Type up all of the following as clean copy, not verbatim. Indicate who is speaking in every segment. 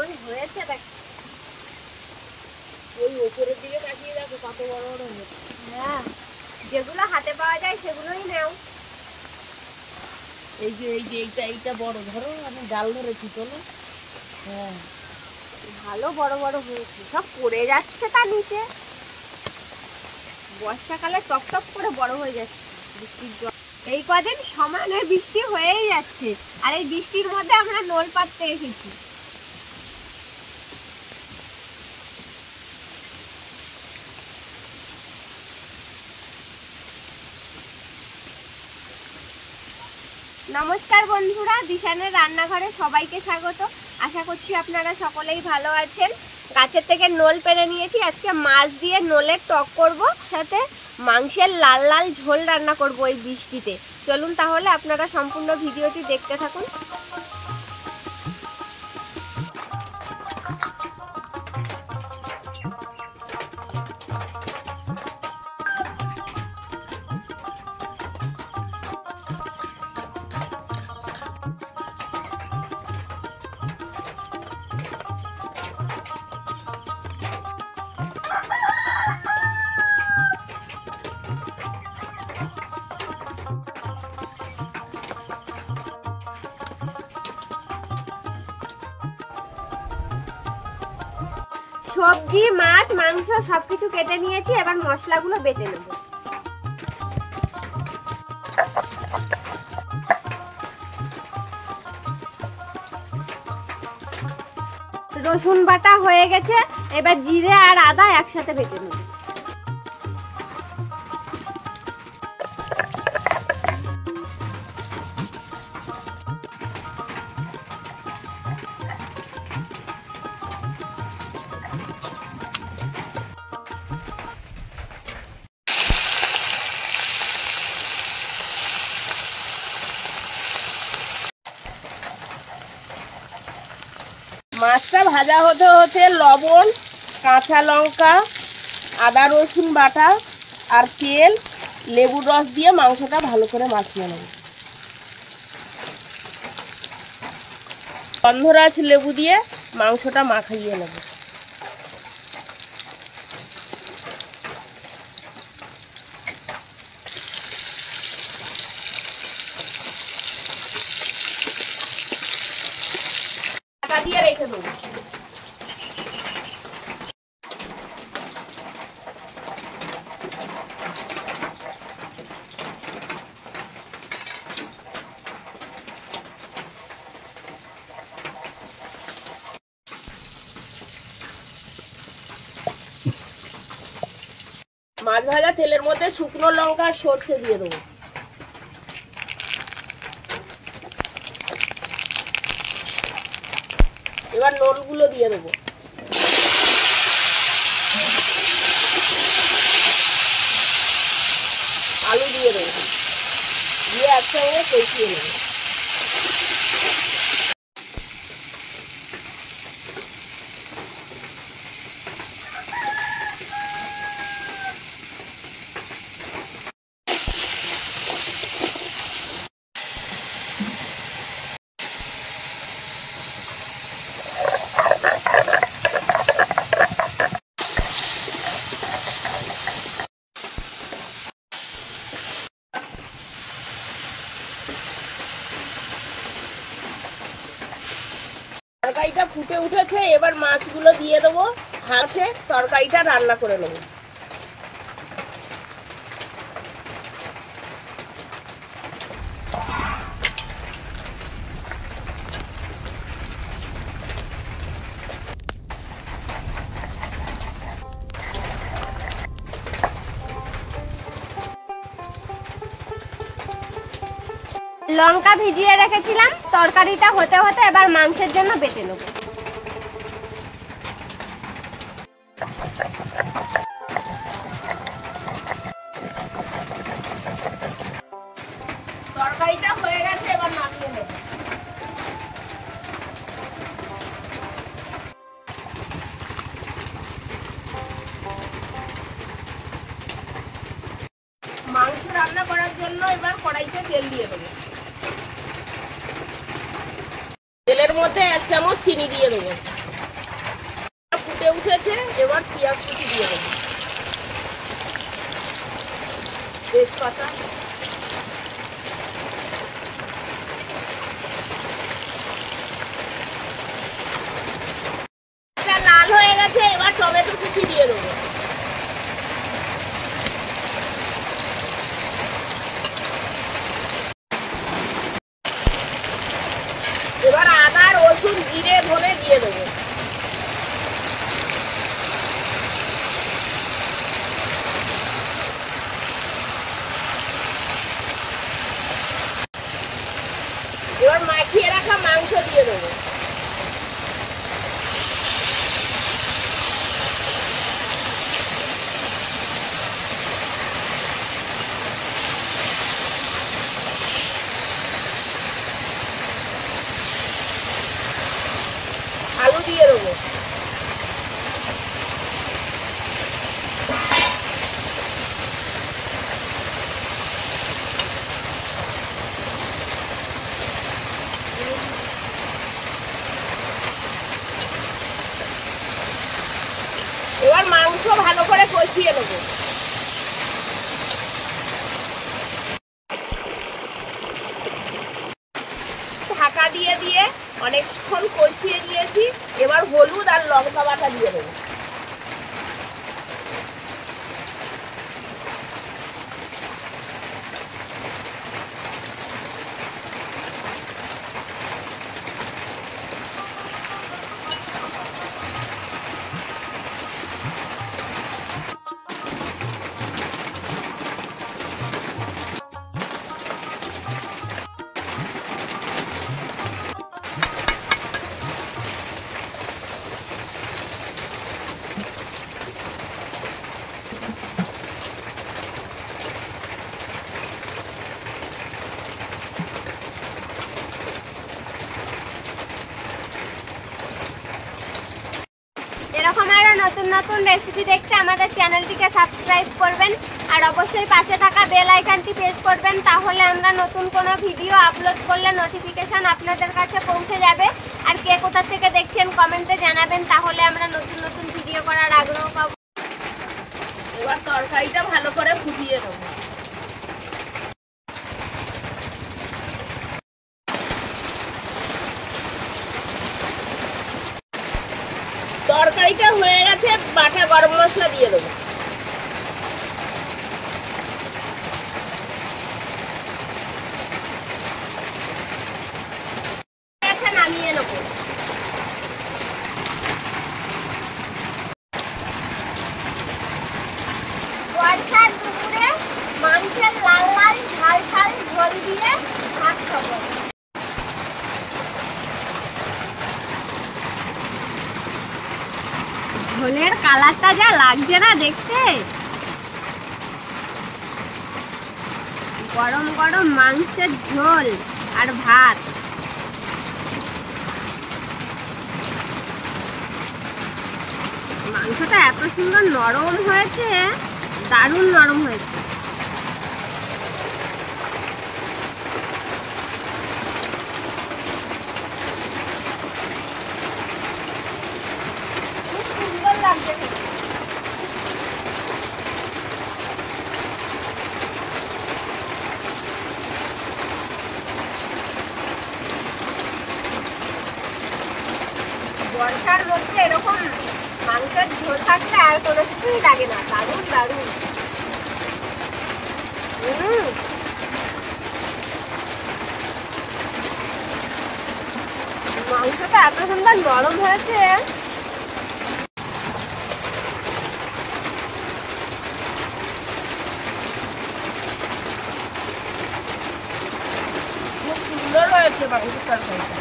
Speaker 1: কেমন হয়েছে দেখ।
Speaker 2: ওই উপরের দিকে তাকিয়ে দেখো কত বড় বড় হয়েছে।
Speaker 1: হ্যাঁ, যেগুলো হাতে পাওয়া যায় সেগুলোই নাও।
Speaker 2: এই যে এইটা বড়, ধরো আমি ডাল ধরেছি, চলো। হ্যাঁ,
Speaker 1: ভালো বড় বড় হয়েছে, সব পড়ে যাচ্ছে তার নিচে। বর্ষাকালে টপ টপ করে বড় হয়ে যাচ্ছে বৃষ্টির জল। এই কদিন সমানে বৃষ্টি হয়েই যাচ্ছে, আর এই বৃষ্টির মধ্যে আমরা নোল পাততে এসেছি। নমস্কার বন্ধুরা, দিশানের রান্নাঘরে সবাইকে স্বাগত। আশা করছি আপনারা সকলেই ভালো আছেন। গাছের থেকে নোল পেড়ে নিয়েছি, আজকে মাছ দিয়ে নোলের টক করব, সাথে মাংসের লাল লাল ঝোল রান্না করব এই বৃষ্টিতে। চলুন তাহলে আপনারা সম্পূর্ণ ভিডিওটি দেখতে থাকুন। সবজি, মাছ, মাংস সবকিছু কেটে নিয়েছি, এবার মশলাগুলো বেটে নেব। রসুন বাটা হয়ে গেছে, এবার জিরে আর আদা একসাথে বেটে নেব।
Speaker 2: মাছটা ভাজা হতে হতে লবণ, কাঁচা লঙ্কা, আদা রসুন বাটা আর তেল, লেবুর রস দিয়ে মাংসটা ভালো করে মাখিয়ে নেব। গন্ধরাজ লেবু দিয়ে মাংসটা মাখিয়ে নেব। দিয়ে রেখে দেবো। মাছ ভাজা তেলের মধ্যে শুকনো লঙ্কা আর সর্ষে দিয়ে দেবো। এবার নোলগুলো দিয়ে দেবো। আলু দিয়ে দেবো, দিয়ে একসঙ্গে কষিয়ে নেব। তরকারিটা ফুটে উঠেছে, এবার মাছগুলো দিয়ে দেবো। হাতে তরকারিটা রান্না করে নেব।
Speaker 1: লঙ্কা ভিজিয়ে রেখেছিলাম, তরকারিটা হতে হতে এবার মাংসের জন্য বেটে নেব।
Speaker 2: তরকারিটা হয়ে গেছে, এবার নামিয়ে নেব। মাংস রান্না করার জন্য এবার কড়াইতে তেল দিয়ে দেবো। তেলের মধ্যে 1 চামচ চিনি দিয়ে দেবো। কথা। লাল হয়ে গেছে, এবার টমেটো কুচি দিয়ে দেবো। এবার আদা রসুন জিরে ধনে দিয়ে দেবো। এবার মাখিয়ে রাখা মাংস দিয়ে দেবো। আলু দিয়ে দেবো। এবার মাংস ভালো করে কষিয়ে নেবো। ঢাকা দিয়ে দিয়ে অনেকক্ষণ কষিয়ে নিয়েছি। এবার হলুদ আর লঙ্কা বাটা দিয়ে দেবো।
Speaker 1: এরকম আরো নতুন নতুন রেসিপি দেখতে আমাদের চ্যানেলটিকে সাবস্ক্রাইব করবেন আর অবশ্যই পাশে থাকা বেল আইকনটি প্রেস করবেন, তাহলে আমরা নতুন কোনো ভিডিও আপলোড করলে নোটিফিকেশন আপনাদের কাছে পৌঁছে যাবে। আর কে কোথা থেকে দেখছেন কমেন্টে জানাবেন, তাহলে আমরা নতুন নতুন ভিডিও করার আগ্রহ পাবো।
Speaker 2: এবার তরকারিটা ভালো করে ফুটিয়ে নেবো। তরকারিটা হয়ে গেছে, বাটা গরম মশলা দিয়ে দেবো। নামিয়ে নেবো।
Speaker 1: বর্ষার দুপুরে মাংসের লাল লাল ঝাল ঝাল ঝোল দিয়ে ভাত খাবো। ঝোলের কালারটা যা লাগছে না দেখতে, গরম গরম মাংসের ঝোল আর ভাত। মাংসটা এত সুন্দর নরম হয়েছে, দারুণ নরম হয়েছে। খুব সুন্দর লাগছে খেতে। বর্ষার মধ্যে এরকম মাংসের ঝোল থাকলে আর কোনো কিছুই লাগে না, দারুণ দারুণ। মাংসটা এত সুন্দর নরম হয়েছে।
Speaker 2: খুব সুন্দর হয়েছে মাংসের তরকারিটা।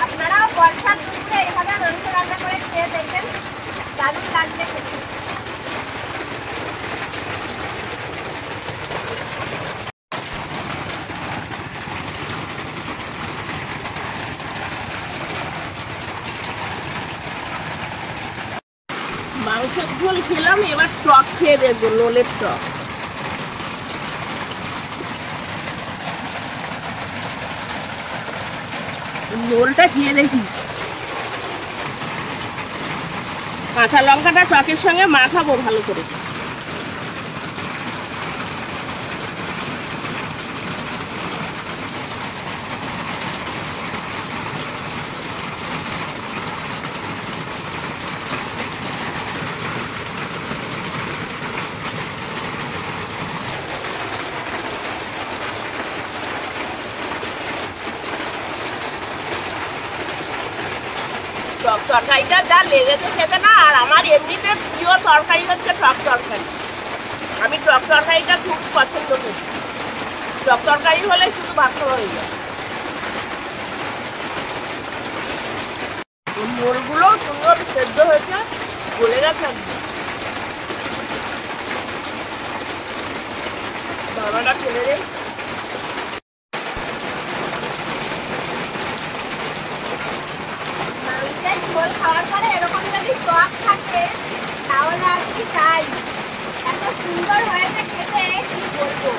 Speaker 1: আপনারাও বর্ষার দুপুরে এভাবে মাংস রান্না করে খেয়ে দেখবেন, দারুণ লাগবে খেতে।
Speaker 2: মাংসের ঝোল খেলাম, এবার টক খেয়ে দেখবো, নোলের টক। ঝোলটা খেয়ে দেখি। কাঁচা লঙ্কাটা টকের সঙ্গে মাখাবো ভালো করে। টক তরকারিটা যা লেগেছে খেতে না, আর আমার এমনিতে প্রিয় তরকারি হচ্ছে টক তরকারি। আমি টক তরকারিটা খুব পছন্দ করি। টক তরকারি হলে শুধু ভাত খাওয়া হয়ে যায়। মোলগুলো সুন্দর সেদ্ধ হয়েছে, গলে গেছে একদম। দানাটা ফেলে দেয়।
Speaker 1: মাংসের ঝোল খাওয়ার পরে এরকম যদি টক থাকে তাহলে আর কি চাই। এত সুন্দর হয়েছে খেতে, কি বলবো।